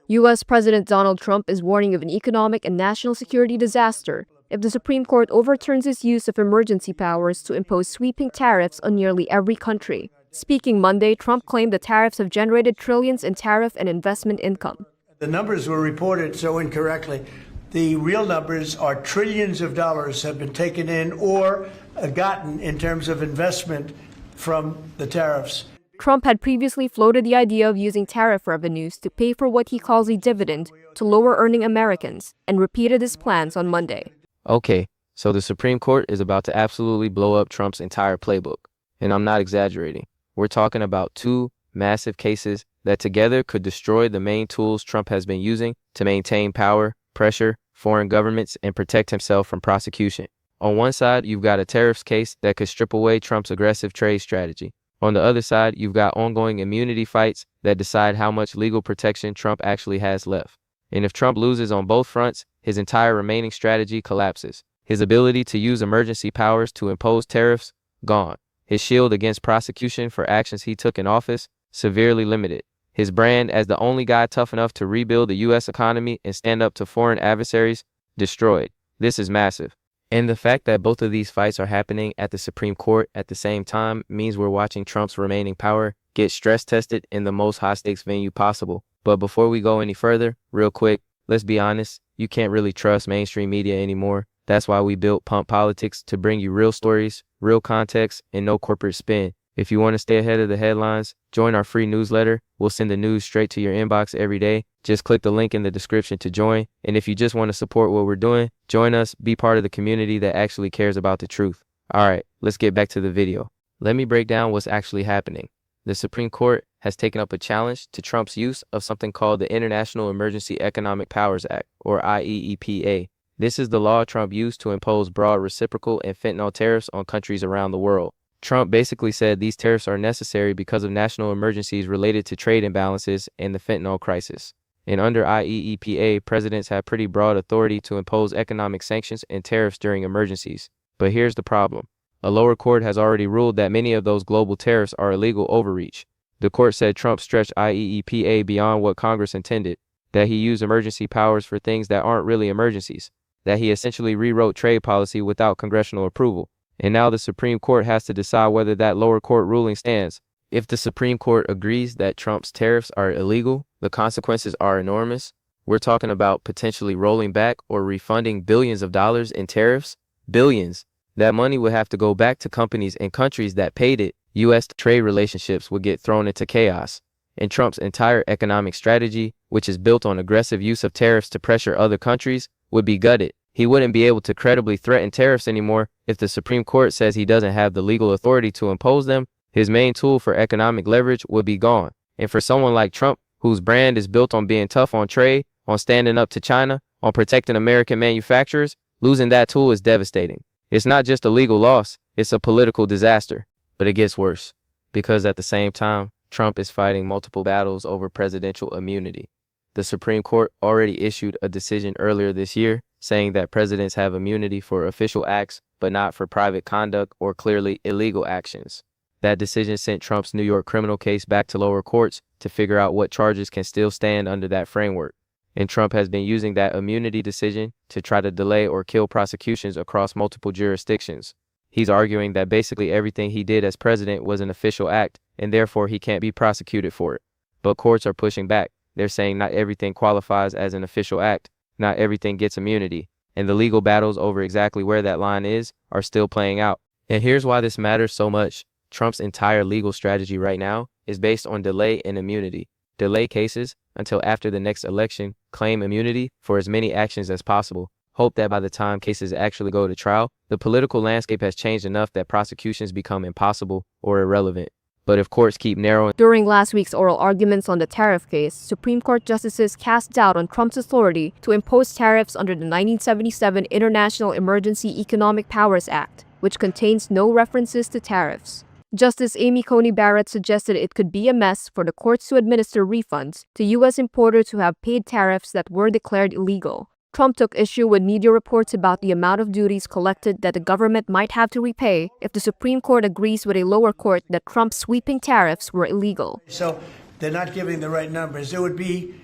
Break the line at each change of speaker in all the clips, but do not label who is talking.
U.S. President Donald Trump is warning of an economic and national security disaster if the Supreme Court overturns its use of emergency powers to impose sweeping tariffs on nearly every country. Speaking Monday, Trump claimed the tariffs have generated trillions in tariff and investment income.
The numbers were reported so incorrectly. The real numbers are trillions of dollars have been taken in or gotten in terms of investment from the tariffs.
Trump had previously floated the idea of using tariff revenues to pay for what he calls a dividend to lower-earning Americans, and repeated his plans on Monday.
Okay, so the Supreme Court is about to absolutely blow up Trump's entire playbook. And I'm not exaggerating. We're talking about two massive cases that together could destroy the main tools Trump has been using to maintain power, pressure foreign governments, and protect himself from prosecution. On one side, you've got a tariffs case that could strip away Trump's aggressive trade strategy. On the other side, you've got ongoing immunity fights that decide how much legal protection Trump actually has left. And if Trump loses on both fronts, his entire remaining strategy collapses. His ability to use emergency powers to impose tariffs, gone. His shield against prosecution for actions he took in office, severely limited. His brand as the only guy tough enough to rebuild the U.S. economy and stand up to foreign adversaries, destroyed. This is massive. And the fact that both of these fights are happening at the Supreme Court at the same time means we're watching Trump's remaining power get stress tested in the most high-stakes venue possible. But before we go any further, real quick, let's be honest, you can't really trust mainstream media anymore. That's why we built Pump Politics, to bring you real stories, real context, and no corporate spin. If you want to stay ahead of the headlines, join our free newsletter. We'll send the news straight to your inbox every day. Just click the link in the description to join. And if you just want to support what we're doing, join us, be part of the community that actually cares about the truth. All right, let's get back to the video. Let me break down what's actually happening. The Supreme Court has taken up a challenge to Trump's use of something called the International Emergency Economic Powers Act, or IEEPA. This is the law Trump used to impose broad reciprocal and fentanyl tariffs on countries around the world. Trump basically said these tariffs are necessary because of national emergencies related to trade imbalances and the fentanyl crisis. And under IEEPA, presidents have pretty broad authority to impose economic sanctions and tariffs during emergencies. But here's the problem. A lower court has already ruled that many of those global tariffs are illegal overreach. The court said Trump stretched IEEPA beyond what Congress intended, that he used emergency powers for things that aren't really emergencies, that he essentially rewrote trade policy without congressional approval. And now the Supreme Court has to decide whether that lower court ruling stands. If the Supreme Court agrees that Trump's tariffs are illegal, the consequences are enormous. We're talking about potentially rolling back or refunding billions of dollars in tariffs. Billions. That money would have to go back to companies and countries that paid it. U.S. trade relationships would get thrown into chaos. And Trump's entire economic strategy, which is built on aggressive use of tariffs to pressure other countries, would be gutted. He wouldn't be able to credibly threaten tariffs anymore if the Supreme Court says he doesn't have the legal authority to impose them. His main tool for economic leverage would be gone. And for someone like Trump, whose brand is built on being tough on trade, on standing up to China, on protecting American manufacturers, losing that tool is devastating. It's not just a legal loss, it's a political disaster. But it gets worse, because at the same time, Trump is fighting multiple battles over presidential immunity. The Supreme Court already issued a decision earlier this year saying that presidents have immunity for official acts, but not for private conduct or clearly illegal actions. That decision sent Trump's New York criminal case back to lower courts to figure out what charges can still stand under that framework. And Trump has been using that immunity decision to try to delay or kill prosecutions across multiple jurisdictions. He's arguing that basically everything he did as president was an official act, and therefore he can't be prosecuted for it. But courts are pushing back. They're saying not everything qualifies as an official act. Not everything gets immunity, and the legal battles over exactly where that line is are still playing out. And here's why this matters so much. Trump's entire legal strategy right now is based on delay and immunity. Delay cases until after the next election, claim immunity for as many actions as possible. Hope that by the time cases actually go to trial, the political landscape has changed enough that prosecutions become impossible or irrelevant. But if courts keep narrowing...
During last week's oral arguments on the tariff case, Supreme Court justices cast doubt on Trump's authority to impose tariffs under the 1977 International Emergency Economic Powers Act, which contains no references to tariffs. Justice Amy Coney Barrett suggested it could be a mess for the courts to administer refunds to U.S. importers who have paid tariffs that were declared illegal. Trump took issue with media reports about the amount of duties collected that the government might have to repay if the Supreme Court agrees with a lower court that Trump's sweeping tariffs were illegal.
So they're not giving the right numbers. It would be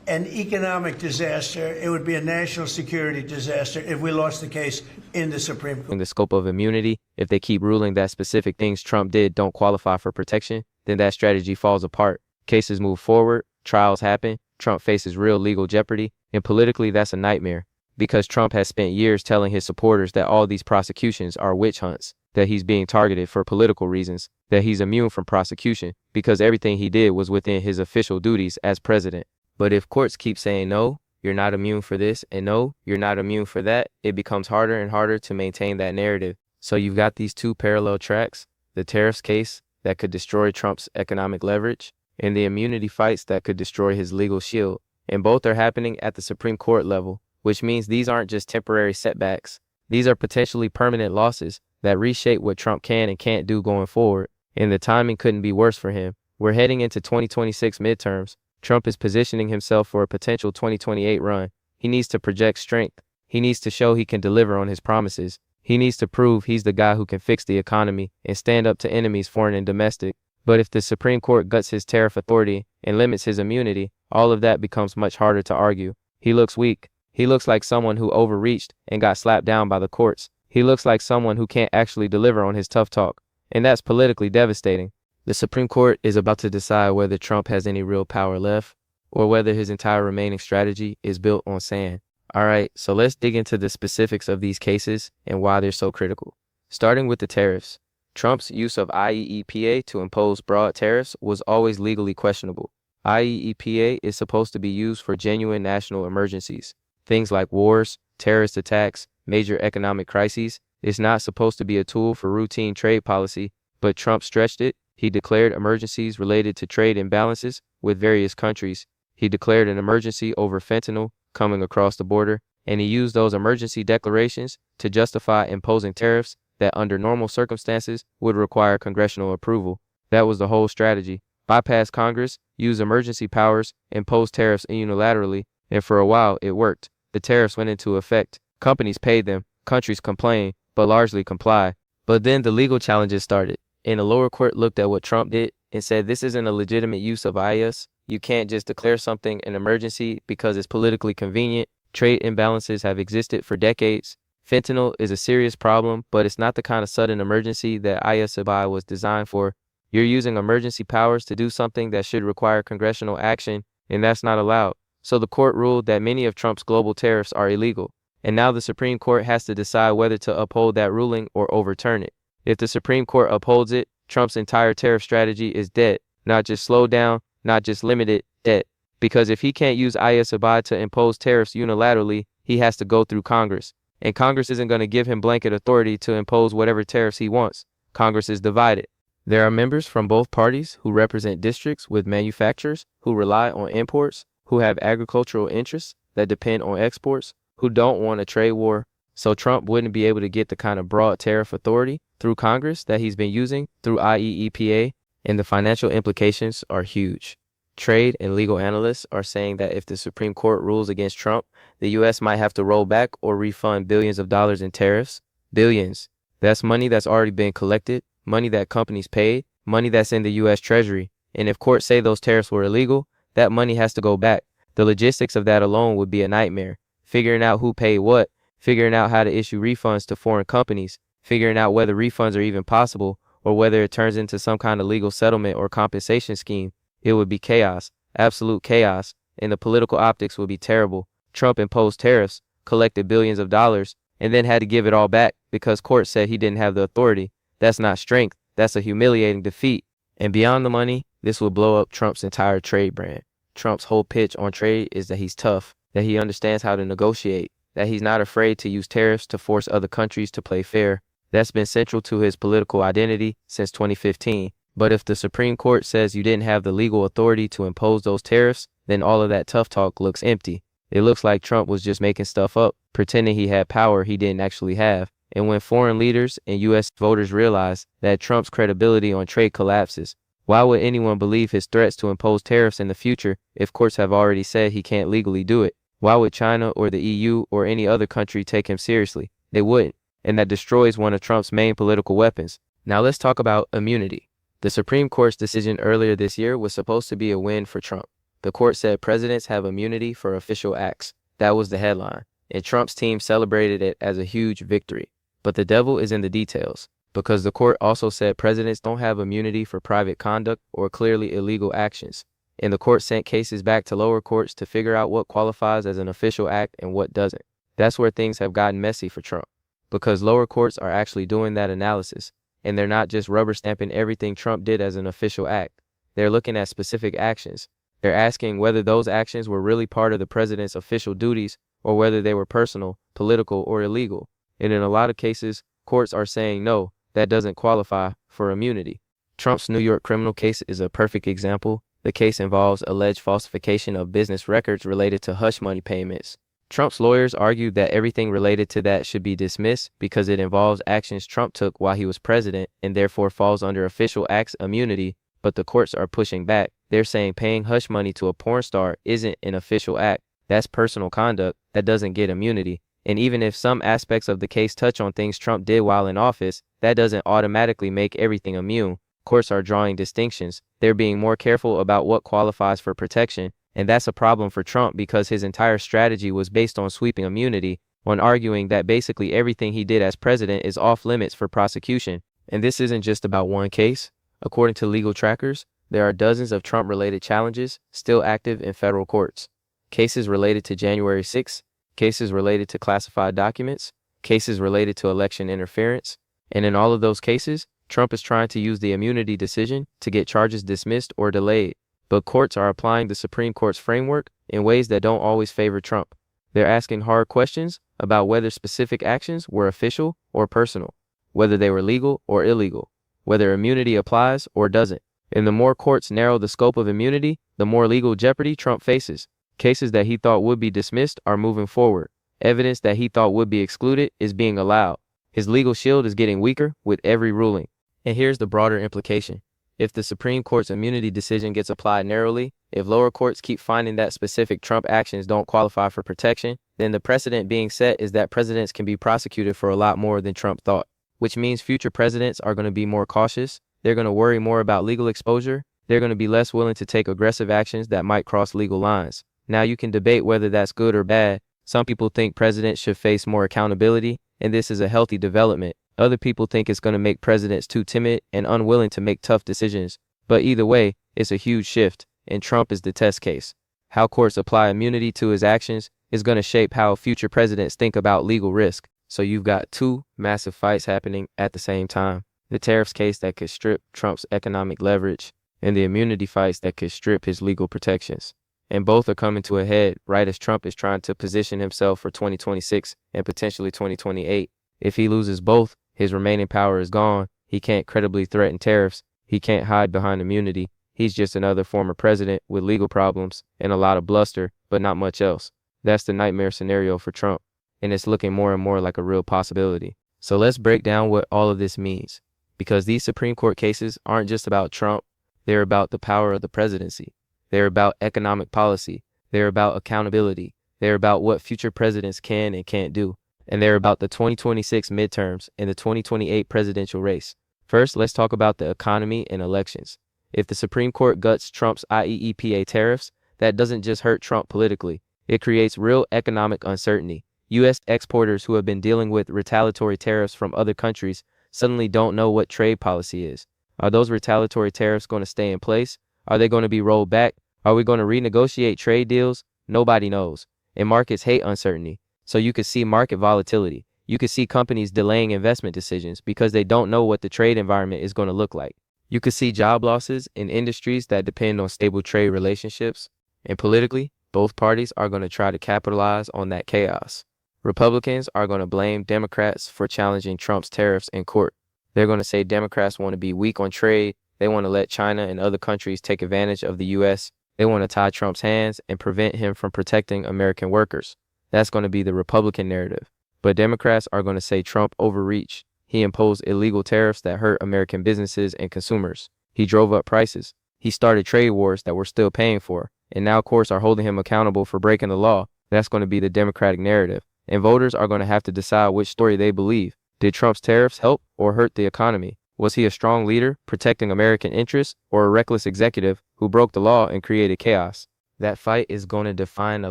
an economic disaster. It would be a national security disaster if we lost the case in the Supreme Court.
In the scope of immunity, if they keep ruling that specific things Trump did don't qualify for protection, then that strategy falls apart. Cases move forward, trials happen, Trump faces real legal jeopardy, and politically that's a nightmare. Because Trump has spent years telling his supporters that all these prosecutions are witch hunts, that he's being targeted for political reasons, that he's immune from prosecution because everything he did was within his official duties as president. But if courts keep saying, no, you're not immune for this, and no, you're not immune for that, it becomes harder and harder to maintain that narrative. So you've got these two parallel tracks, the tariffs case that could destroy Trump's economic leverage, and the immunity fights that could destroy his legal shield. And both are happening at the Supreme Court level, which means these aren't just temporary setbacks. These are potentially permanent losses that reshape what Trump can and can't do going forward. And the timing couldn't be worse for him. We're heading into 2026 midterms. Trump is positioning himself for a potential 2028 run. He needs to project strength. He needs to show he can deliver on his promises. He needs to prove he's the guy who can fix the economy and stand up to enemies, foreign and domestic. But if the Supreme Court guts his tariff authority and limits his immunity, all of that becomes much harder to argue. He looks weak. He looks like someone who overreached and got slapped down by the courts. He looks like someone who can't actually deliver on his tough talk. And that's politically devastating. The Supreme Court is about to decide whether Trump has any real power left or whether his entire remaining strategy is built on sand. All right, so let's dig into the specifics of these cases and why they're so critical. Starting with the tariffs. Trump's use of IEEPA to impose broad tariffs was always legally questionable. IEEPA is supposed to be used for genuine national emergencies. Things like wars, terrorist attacks, major economic crises. It's not supposed to be a tool for routine trade policy, but Trump stretched it. He declared emergencies related to trade imbalances with various countries. He declared an emergency over fentanyl coming across the border, and he used those emergency declarations to justify imposing tariffs that under normal circumstances would require congressional approval. That was the whole strategy. Bypass Congress, use emergency powers, impose tariffs unilaterally, and for a while it worked. The tariffs went into effect. Companies paid them, countries complained, but largely comply. But then the legal challenges started, and the lower court looked at what Trump did and said this isn't a legitimate use of IEEPA. You can't just declare something an emergency because it's politically convenient. Trade imbalances have existed for decades. Fentanyl is a serious problem, but it's not the kind of sudden emergency that IEEPA was designed for. You're using emergency powers to do something that should require congressional action, and that's not allowed. So the court ruled that many of Trump's global tariffs are illegal. And now the Supreme Court has to decide whether to uphold that ruling or overturn it. If the Supreme Court upholds it, Trump's entire tariff strategy is dead. Not just slowed down, not just limited, dead. Because if he can't use IEEPA to impose tariffs unilaterally, he has to go through Congress. And Congress isn't going to give him blanket authority to impose whatever tariffs he wants. Congress is divided. There are members from both parties who represent districts with manufacturers who rely on imports, who have agricultural interests that depend on exports, who don't want a trade war. So Trump wouldn't be able to get the kind of broad tariff authority through Congress that he's been using through IEEPA, and the financial implications are huge. Trade and legal analysts are saying that if the Supreme Court rules against Trump, the U.S. might have to roll back or refund billions of dollars in tariffs. Billions. That's money that's already been collected, money that companies paid, money that's in the U.S. Treasury. And if courts say those tariffs were illegal, that money has to go back. The logistics of that alone would be a nightmare. Figuring out who paid what, figuring out how to issue refunds to foreign companies, figuring out whether refunds are even possible or whether it turns into some kind of legal settlement or compensation scheme. It would be chaos, absolute chaos, and the political optics would be terrible. Trump imposed tariffs, collected billions of dollars, and then had to give it all back because courts said he didn't have the authority. That's not strength. That's a humiliating defeat. And beyond the money, this will blow up Trump's entire trade brand. Trump's whole pitch on trade is that he's tough, that he understands how to negotiate, that he's not afraid to use tariffs to force other countries to play fair. That's been central to his political identity since 2015. But if the Supreme Court says you didn't have the legal authority to impose those tariffs, then all of that tough talk looks empty. It looks like Trump was just making stuff up, pretending he had power he didn't actually have. And when foreign leaders and U.S. voters realize that Trump's credibility on trade collapses, why would anyone believe his threats to impose tariffs in the future if courts have already said he can't legally do it? Why would China or the EU or any other country take him seriously? They wouldn't. And that destroys one of Trump's main political weapons. Now let's talk about immunity. The Supreme Court's decision earlier this year was supposed to be a win for Trump. The court said presidents have immunity for official acts. That was the headline, and Trump's team celebrated it as a huge victory. But the devil is in the details, because the court also said presidents don't have immunity for private conduct or clearly illegal actions. And the court sent cases back to lower courts to figure out what qualifies as an official act and what doesn't. That's where things have gotten messy for Trump, because lower courts are actually doing that analysis, and they're not just rubber stamping everything Trump did as an official act. They're looking at specific actions. They're asking whether those actions were really part of the president's official duties or whether they were personal, political, or illegal. And in a lot of cases, courts are saying no, that doesn't qualify for immunity. Trump's New York criminal case is a perfect example. The case involves alleged falsification of business records related to hush money payments. Trump's lawyers argued that everything related to that should be dismissed because it involves actions Trump took while he was president and therefore falls under official acts immunity, but the courts are pushing back. They're saying paying hush money to a porn star isn't an official act. That's personal conduct. That doesn't get immunity. And even if some aspects of the case touch on things Trump did while in office, that doesn't automatically make everything immune. Courts are drawing distinctions. They're being more careful about what qualifies for protection, and that's a problem for Trump because his entire strategy was based on sweeping immunity, on arguing that basically everything he did as president is off limits for prosecution. And this isn't just about one case. According to legal trackers, there are dozens of Trump-related challenges still active in federal courts. Cases related to January 6th, cases related to classified documents, cases related to election interference, and in all of those cases, Trump is trying to use the immunity decision to get charges dismissed or delayed. But courts are applying the Supreme Court's framework in ways that don't always favor Trump. They're asking hard questions about whether specific actions were official or personal, whether they were legal or illegal, whether immunity applies or doesn't. And the more courts narrow the scope of immunity, the more legal jeopardy Trump faces. Cases that he thought would be dismissed are moving forward. Evidence that he thought would be excluded is being allowed. His legal shield is getting weaker with every ruling. And here's the broader implication. If the Supreme Court's immunity decision gets applied narrowly, if lower courts keep finding that specific Trump actions don't qualify for protection, then the precedent being set is that presidents can be prosecuted for a lot more than Trump thought, which means future presidents are going to be more cautious. They're going to worry more about legal exposure. They're going to be less willing to take aggressive actions that might cross legal lines. Now you can debate whether that's good or bad. Some people think presidents should face more accountability, and this is a healthy development. Other people think it's going to make presidents too timid and unwilling to make tough decisions. But either way, it's a huge shift, and Trump is the test case. How courts apply immunity to his actions is going to shape how future presidents think about legal risk. So you've got two massive fights happening at the same time. The tariffs case that could strip Trump's economic leverage, and the immunity fights that could strip his legal protections. And both are coming to a head right as Trump is trying to position himself for 2026 and potentially 2028. If he loses both, his remaining power is gone. He can't credibly threaten tariffs. He can't hide behind immunity. He's just another former president with legal problems and a lot of bluster, but not much else. That's the nightmare scenario for Trump, and it's looking more and more like a real possibility. So let's break down what all of this means, because these Supreme Court cases aren't just about Trump. They're about the power of the presidency. They're about economic policy. They're about accountability. They're about what future presidents can and can't do. And they're about the 2026 midterms and the 2028 presidential race. First, let's talk about the economy and elections. If the Supreme Court guts Trump's IEEPA tariffs, that doesn't just hurt Trump politically. It creates real economic uncertainty. U.S. exporters who have been dealing with retaliatory tariffs from other countries suddenly don't know what trade policy is. Are those retaliatory tariffs going to stay in place? Are they going to be rolled back? Are we going to renegotiate trade deals? Nobody knows. And markets hate uncertainty. So you could see market volatility. You could see companies delaying investment decisions because they don't know what the trade environment is going to look like. You could see job losses in industries that depend on stable trade relationships. And politically, both parties are going to try to capitalize on that chaos. Republicans are going to blame Democrats for challenging Trump's tariffs in court. They're going to say Democrats want to be weak on trade. They want to let China and other countries take advantage of the U.S. They want to tie Trump's hands and prevent him from protecting American workers. That's going to be the Republican narrative. But Democrats are going to say Trump overreached. He imposed illegal tariffs that hurt American businesses and consumers. He drove up prices. He started trade wars that we're still paying for. And now courts are holding him accountable for breaking the law. That's going to be the Democratic narrative. And voters are going to have to decide which story they believe. Did Trump's tariffs help or hurt the economy? Was he a strong leader protecting American interests or a reckless executive who broke the law and created chaos? That fight is going to define a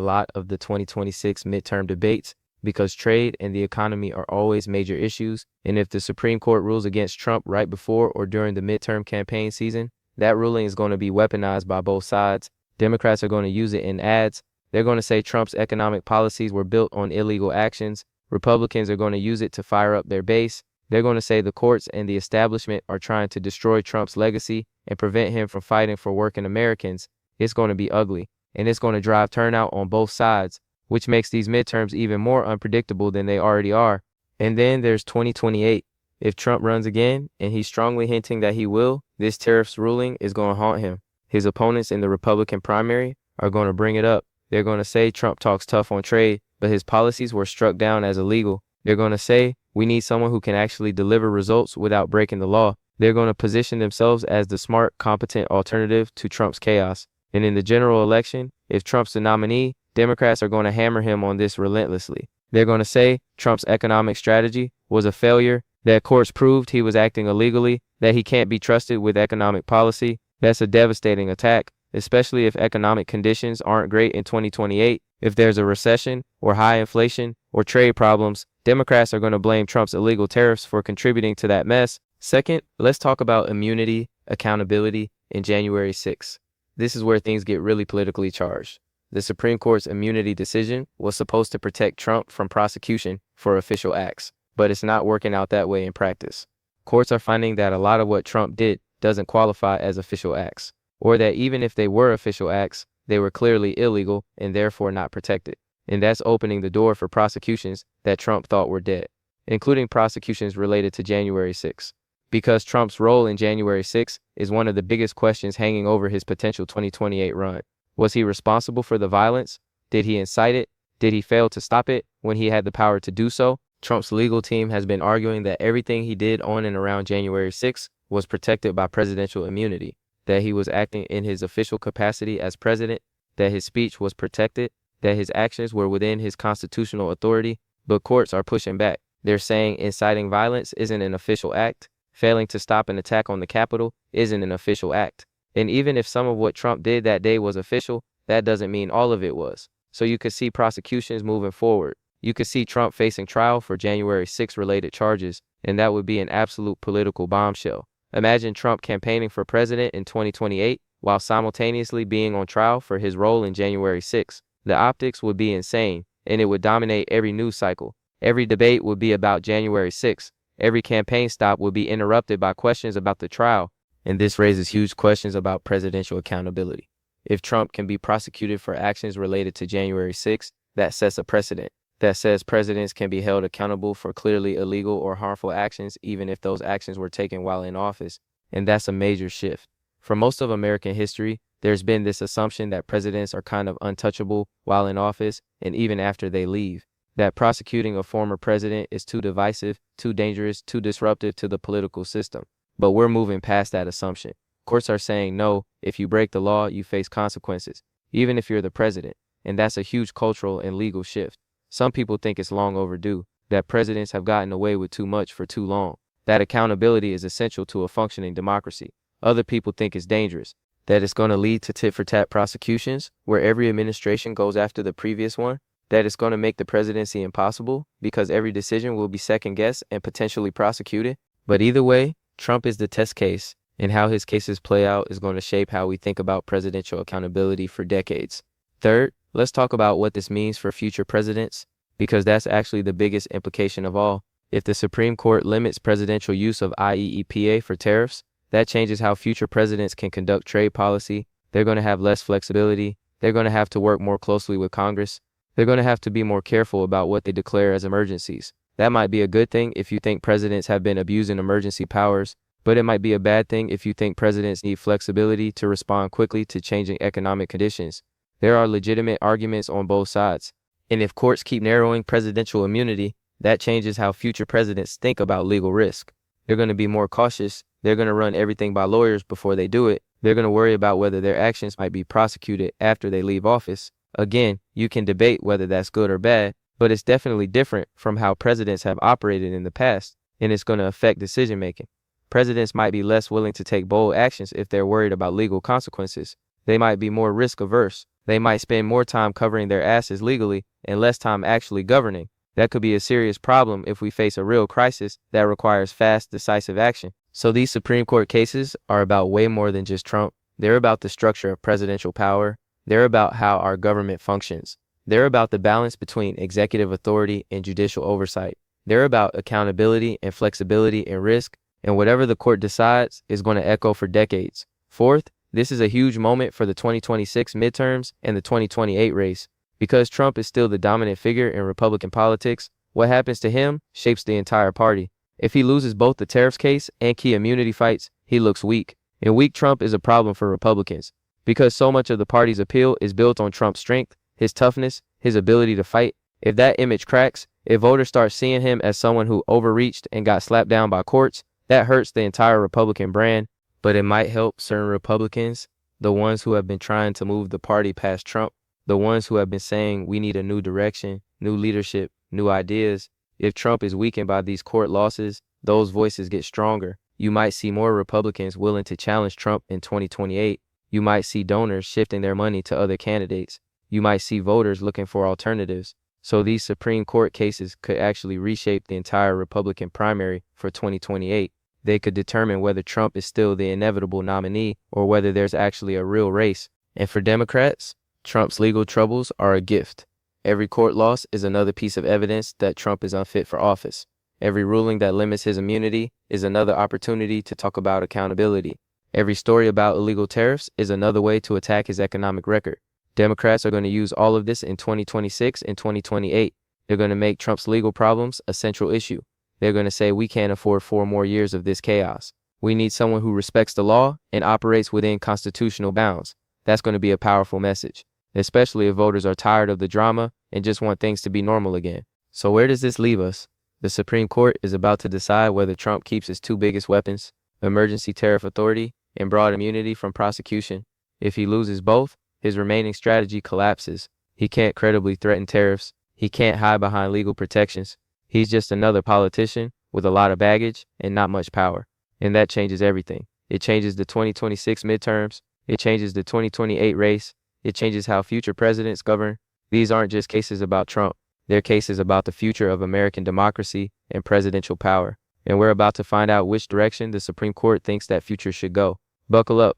lot of the 2026 midterm debates because trade and the economy are always major issues. And if the Supreme Court rules against Trump right before or during the midterm campaign season, that ruling is going to be weaponized by both sides. Democrats are going to use it in ads. They're going to say Trump's economic policies were built on illegal actions. Republicans are going to use it to fire up their base. They're going to say the courts and the establishment are trying to destroy Trump's legacy and prevent him from fighting for working Americans. It's going to be ugly, and it's going to drive turnout on both sides, which makes these midterms even more unpredictable than they already are. And then there's 2028. If Trump runs again, and he's strongly hinting that he will, this tariffs ruling is going to haunt him. His opponents in the Republican primary are going to bring it up. They're going to say Trump talks tough on trade, but his policies were struck down as illegal. They're going to say we need someone who can actually deliver results without breaking the law. They're going to position themselves as the smart, competent alternative to Trump's chaos. And in the general election, if Trump's the nominee, Democrats are going to hammer him on this relentlessly. They're going to say Trump's economic strategy was a failure, that courts proved he was acting illegally, that he can't be trusted with economic policy. That's a devastating attack, especially if economic conditions aren't great in 2028. If there's a recession or high inflation or trade problems, Democrats are going to blame Trump's illegal tariffs for contributing to that mess. Second, let's talk about immunity, accountability, and January 6th. This is where things get really politically charged. The Supreme Court's immunity decision was supposed to protect Trump from prosecution for official acts, but it's not working out that way in practice. Courts are finding that a lot of what Trump did doesn't qualify as official acts, or that even if they were official acts, they were clearly illegal and therefore not protected. And that's opening the door for prosecutions that Trump thought were dead, including prosecutions related to January 6th. Because Trump's role in January 6th is one of the biggest questions hanging over his potential 2028 run. Was he responsible for the violence? Did he incite it? Did he fail to stop it when he had the power to do so? Trump's legal team has been arguing that everything he did on and around January 6th was protected by presidential immunity, that he was acting in his official capacity as president, that his speech was protected, that his actions were within his constitutional authority. But courts are pushing back. They're saying inciting violence isn't an official act. Failing to stop an attack on the Capitol isn't an official act. And even if some of what Trump did that day was official, that doesn't mean all of it was. So you could see prosecutions moving forward. You could see Trump facing trial for January 6 related charges, and that would be an absolute political bombshell. Imagine Trump campaigning for president in 2028 while simultaneously being on trial for his role in January 6. The optics would be insane, and it would dominate every news cycle. Every debate would be about January 6. Every campaign stop would be interrupted by questions about the trial, and this raises huge questions about presidential accountability. If Trump can be prosecuted for actions related to January 6, that sets a precedent that says presidents can be held accountable for clearly illegal or harmful actions even if those actions were taken while in office, and that's a major shift. For most of American history, there's been this assumption that presidents are kind of untouchable while in office and even after they leave, that prosecuting a former president is too divisive, too dangerous, too disruptive to the political system. But we're moving past that assumption. Courts are saying no, if you break the law, you face consequences, even if you're the president. And that's a huge cultural and legal shift. Some people think it's long overdue, that presidents have gotten away with too much for too long, that accountability is essential to a functioning democracy. Other people think it's dangerous, that it's going to lead to tit-for-tat prosecutions, where every administration goes after the previous one, that it's going to make the presidency impossible because every decision will be second-guessed and potentially prosecuted. But either way, Trump is the test case, and how his cases play out is going to shape how we think about presidential accountability for decades. Third, let's talk about what this means for future presidents, because that's actually the biggest implication of all. If the Supreme Court limits presidential use of IEEPA for tariffs, that changes how future presidents can conduct trade policy. They're going to have less flexibility. They're going to have to work more closely with Congress. They're going to have to be more careful about what they declare as emergencies. That might be a good thing if you think presidents have been abusing emergency powers, but it might be a bad thing if you think presidents need flexibility to respond quickly to changing economic conditions. There are legitimate arguments on both sides. And if courts keep narrowing presidential immunity, that changes how future presidents think about legal risk. They're going to be more cautious. They're going to run everything by lawyers before they do it. They're going to worry about whether their actions might be prosecuted after they leave office. Again, you can debate whether that's good or bad, but it's definitely different from how presidents have operated in the past, and it's going to affect decision making. Presidents might be less willing to take bold actions if they're worried about legal consequences. They might be more risk averse. They might spend more time covering their asses legally and less time actually governing. That could be a serious problem if we face a real crisis that requires fast, decisive action. So these Supreme Court cases are about way more than just Trump. They're about the structure of presidential power. They're about how our government functions. They're about the balance between executive authority and judicial oversight. They're about accountability and flexibility and risk. And whatever the court decides is going to echo for decades. Fourth, this is a huge moment for the 2026 midterms and the 2028 race. Because Trump is still the dominant figure in Republican politics, what happens to him shapes the entire party. If he loses both the tariffs case and key immunity fights, he looks weak. And weak Trump is a problem for Republicans. Because so much of the party's appeal is built on Trump's strength, his toughness, his ability to fight. If that image cracks, if voters start seeing him as someone who overreached and got slapped down by courts, that hurts the entire Republican brand. But it might help certain Republicans, the ones who have been trying to move the party past Trump, the ones who have been saying we need a new direction, new leadership, new ideas. If Trump is weakened by these court losses, those voices get stronger. You might see more Republicans willing to challenge Trump in 2028. You might see donors shifting their money to other candidates. You might see voters looking for alternatives. So these Supreme Court cases could actually reshape the entire Republican primary for 2028. They could determine whether Trump is still the inevitable nominee or whether there's actually a real race. And for Democrats, Trump's legal troubles are a gift. Every court loss is another piece of evidence that Trump is unfit for office. Every ruling that limits his immunity is another opportunity to talk about accountability. Every story about illegal tariffs is another way to attack his economic record. Democrats are going to use all of this in 2026 and 2028. They're going to make Trump's legal problems a central issue. They're going to say we can't afford 4 more years of this chaos. We need someone who respects the law and operates within constitutional bounds. That's going to be a powerful message, especially if voters are tired of the drama and just want things to be normal again. So where does this leave us? The Supreme Court is about to decide whether Trump keeps his 2 biggest weapons, emergency tariff authority and broad immunity from prosecution. If he loses both, his remaining strategy collapses. He can't credibly threaten tariffs. He can't hide behind legal protections. He's just another politician with a lot of baggage and not much power. And that changes everything. It changes the 2026 midterms. It changes the 2028 race. It changes how future presidents govern. These aren't just cases about Trump. They're cases about the future of American democracy and presidential power. And we're about to find out which direction the Supreme Court thinks that future should go. Buckle up.